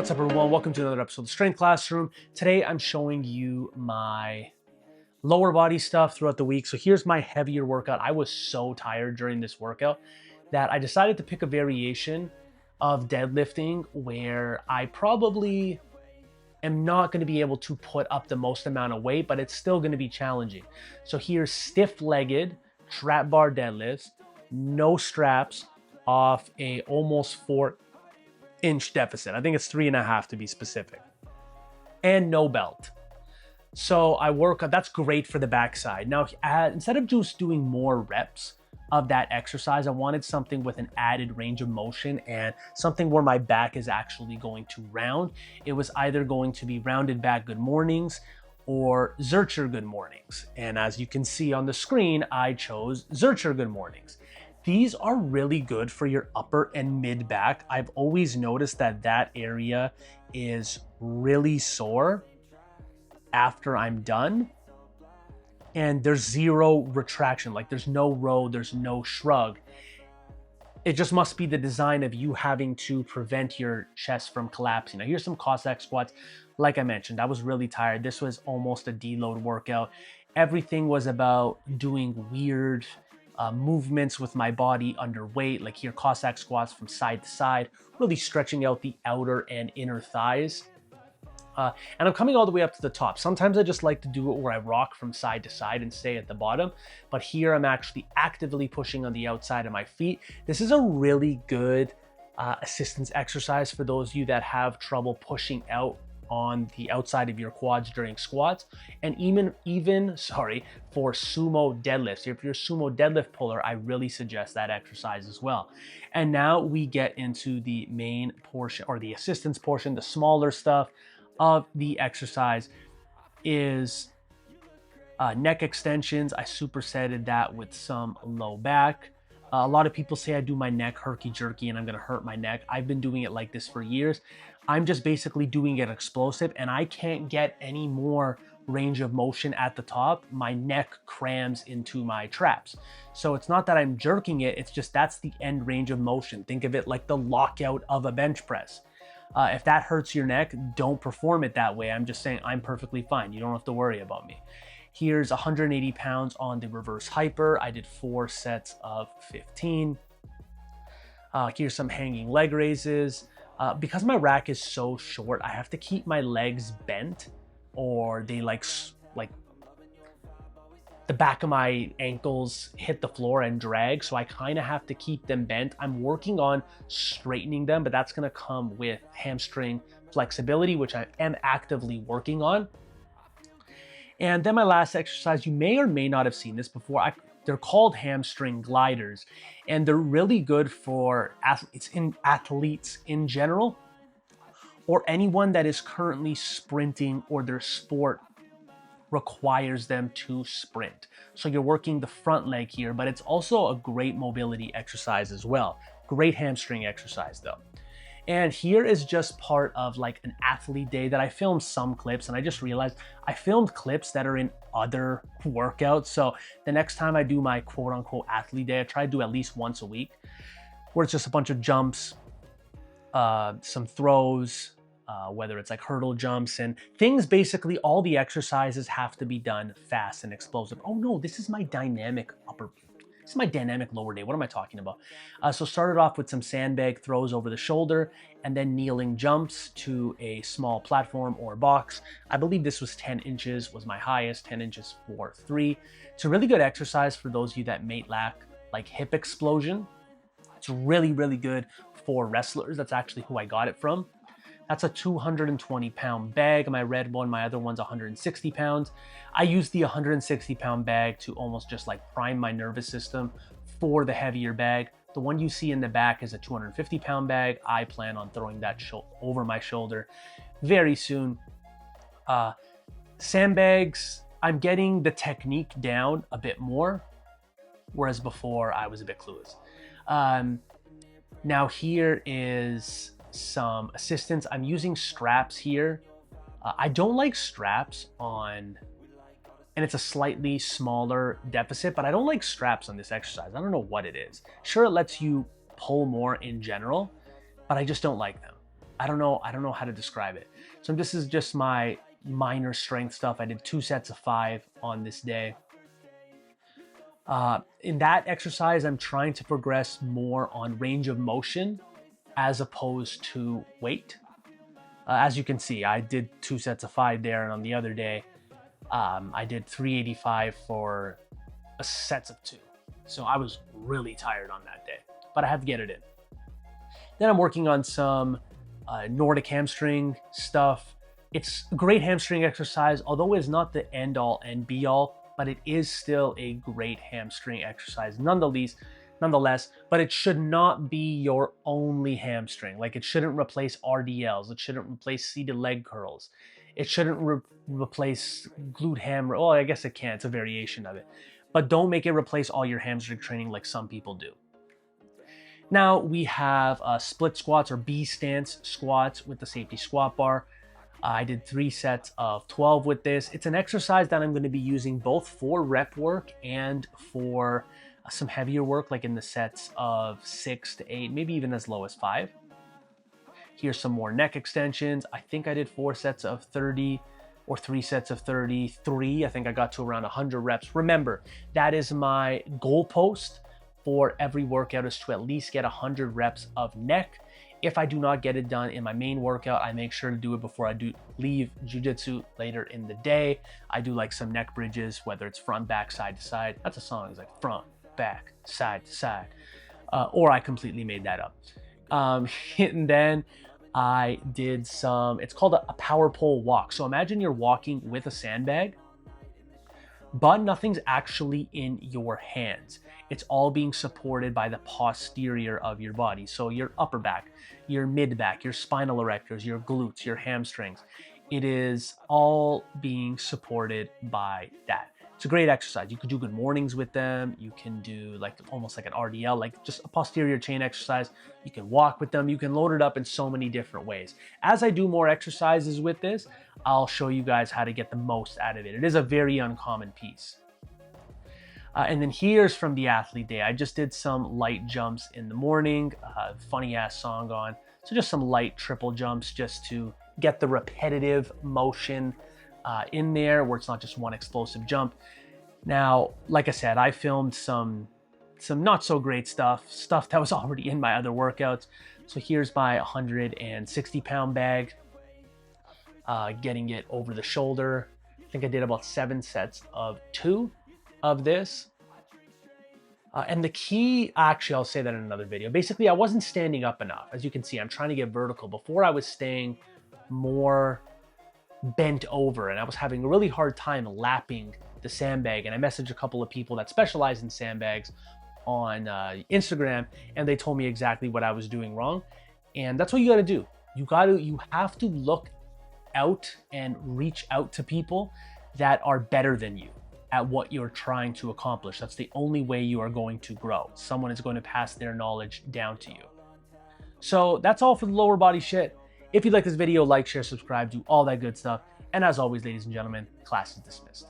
What's up, everyone? Welcome to another episode of the Strength Classroom. Today, I'm showing you my lower body stuff throughout the week. So here's my heavier workout. I was so tired during this workout that I decided to pick a variation of deadlifting where I probably am not going to be able to put up the most amount of weight, but it's still going to be challenging. So here's stiff-legged trap bar deadlifts, no straps, off a almost 4-inch deficit. I think it's 3.5 to be specific, and no belt. So I work, that's great for the backside. Now, instead of just doing more reps of that exercise, I wanted something with an added range of motion and something where my back is actually going to round. It was either going to be rounded back good mornings or Zercher good mornings. And as you can see on the screen, I chose Zercher good mornings. These are really good for your upper and mid back. I've always noticed that that area is really sore after I'm done. And there's zero retraction, like there's no row, there's no shrug. It just must be the design of you having to prevent your chest from collapsing. Now here's some Cossack squats. Like I mentioned, I was really tired. This was almost a deload workout. Everything was about doing weird movements with my body under weight, like here, Cossack squats from side to side, really stretching out the outer and inner thighs. And I'm coming all the way up to the top. Sometimes I just like to do it where I rock from side to side and stay at the bottom. But here I'm actually actively pushing on the outside of my feet. This is a really good assistance exercise for those of you that have trouble pushing out on the outside of your quads during squats, and even for sumo deadlifts. If you're a sumo deadlift puller, I really suggest that exercise as well. And now we get into the main portion, or the assistance portion. The smaller stuff of the exercise is neck extensions. I supersetted that with some low back. A lot of people say I do my neck herky-jerky and I'm gonna hurt my neck. I've been doing it like this for years. I'm just basically doing it explosive, and I can't get any more range of motion at the top. My neck crams into my traps. So it's not that I'm jerking it, it's just that's the end range of motion. Think of it like the lockout of a bench press. If that hurts your neck, don't perform it that way. I'm just saying I'm perfectly fine. You don't have to worry about me. Here's 180 pounds on the reverse hyper. I did 4 sets of 15. Here's some hanging leg raises. Because my rack is so short, I have to keep my legs bent, or they like the back of my ankles hit the floor and drag. So I kind of have to keep them bent. I'm working on straightening them, but that's going to come with hamstring flexibility, which I am actively working on. And then my last exercise, you may or may not have seen this before. They're called hamstring gliders, and they're really good for athletes in general, or anyone that is currently sprinting or their sport requires them to sprint. So you're working the front leg here, but it's also a great mobility exercise as well. Great hamstring exercise though. And here is just part of like an athlete day that I filmed some clips, and I just realized I filmed clips that are in other workouts. So the next time I do my quote unquote athlete day, I try to do at least once a week, where it's just a bunch of jumps, some throws, whether it's like hurdle jumps and things. Basically, all the exercises have to be done fast and explosive. Oh no, this is my dynamic lower day. What am I talking about? So started off with some sandbag throws over the shoulder, and then kneeling jumps to a small platform or box. I believe this was 10 inches was my highest, 10 inches for 3. It's a really good exercise for those of you that may lack like hip explosion. It's really, really good for wrestlers. That's actually who I got it from. That's a 220-pound bag. My red one, my other one's 160 pounds. I use the 160-pound bag to almost just like prime my nervous system for the heavier bag. The one you see in the back is a 250-pound bag. I plan on throwing that over my shoulder very soon. Sandbags, I'm getting the technique down a bit more, whereas before I was a bit clueless. Now here is some assistance. I'm using straps here. I don't like straps on, and it's a slightly smaller deficit, but I don't like straps on this exercise. I don't know what it is. Sure, it lets you pull more in general, but I just don't like them. I don't know how to describe it. So this is just my minor strength stuff. I did 2 sets of 5 on this day. In that exercise, I'm trying to progress more on range of motion as opposed to weight. As you can see, I did 2 sets of 5 there, and on the other day, I did 385 for sets of 2. So I was really tired on that day, but I have to get it in. Then I'm working on some Nordic hamstring stuff. It's a great hamstring exercise, although it's not the end all and be all, but it is still a great hamstring exercise nonetheless, but it should not be your only hamstring. Like, it shouldn't replace RDLs. It shouldn't replace seated leg curls. It shouldn't replace glute hammer. Well, I guess it can. It's a variation of it. But don't make it replace all your hamstring training like some people do. Now we have split squats or B stance squats with the safety squat bar. I did 3 sets of 12 with this. It's an exercise that I'm going to be using both for rep work and for some heavier work, like in the sets of 6 to 8, maybe even as low as 5. Here's some more neck extensions. I think I did 4 sets of 30 or 3 sets of 33. I think I got to around 100 reps. Remember, that is my goalpost for every workout, is to at least get 100 reps of neck. If I do not get it done in my main workout, I make sure to do it before I leave jiu-jitsu later in the day. I do like some neck bridges, whether it's front, back, side to side. That's a song. It's like front, back, side to side. Or I completely made that up. And then I did some, it's called a power pole walk. So imagine you're walking with a sandbag, but nothing's actually in your hands. It's all being supported by the posterior of your body. So your upper back, your mid back, your spinal erectors, your glutes, your hamstrings. It is all being supported by that. It's a great exercise. You can do good mornings with them. You can do like almost like an RDL, like just a posterior chain exercise. You can walk with them. You can load it up in so many different ways. As I do more exercises with this, I'll show you guys how to get the most out of it. It is a very uncommon piece. And then here's from the athlete day. I just did some light jumps in the morning, funny ass song on. So just some light triple jumps just to get the repetitive motion in there where it's not just one explosive jump. Now, like I said, I filmed some not so great stuff that was already in my other workouts. So here's my 160-pound bag, getting it over the shoulder. I think I did about 7 sets of 2 of this. And the key, actually, I'll say that in another video. Basically, I wasn't standing up enough. As you can see, I'm trying to get vertical. Before, I was staying more bent over, and I was having a really hard time lapping the sandbag. And I messaged a couple of people that specialize in sandbags on Instagram, and they told me exactly what I was doing wrong. And that's what you got to do. You have to look out and reach out to people that are better than you at what you're trying to accomplish. That's the only way you are going to grow. Someone is going to pass their knowledge down to you. So that's all for the lower body shit. If you like this video, like, share, subscribe, do all that good stuff. And as always, ladies and gentlemen, class is dismissed.